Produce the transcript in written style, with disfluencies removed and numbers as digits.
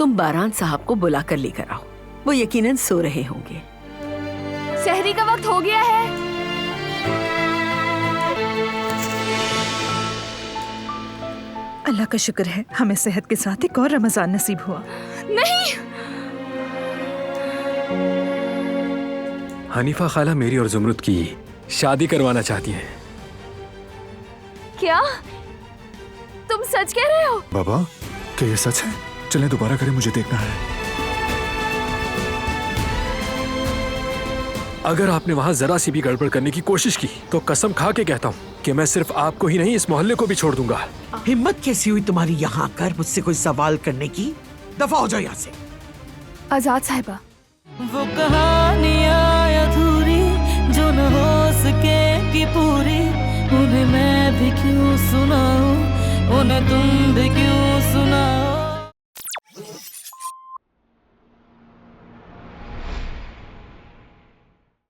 तुम बारान साहब को बुला कर लेकर आओ, वो यकीनन सो रहे होंगे। सहरी का वक्त हो गया है। अल्लाह का शुक्र है हमें सेहत के साथ एक और रमजान नसीब हुआ। नहीं, हनीफा खाला मेरी और जुमरुद की शादी करवाना चाहती है। क्या तुम सच कह रहे हो? बाबा, क्या ये सच है? चलें दोबारा करें, मुझे देखना है। अगर आपने वहां जरा सी भी गड़बड़ करने की कोशिश की तो कसम खा के कहता हूँ कि मैं सिर्फ आपको ही नहीं इस मोहल्ले को भी छोड़ दूंगा। हिम्मत कैसी हुई तुम्हारी यहाँ आकर मुझसे कोई सवाल करने की? दफा हो जाओ यहाँ से। आजाद साहिबा, वो कहानियाँ अधूरी जो न हो सकेगी पूरी, उन्हें मैं भी क्यों सुनाऊं, उन्हें तुम भी क्यों सुनाओ।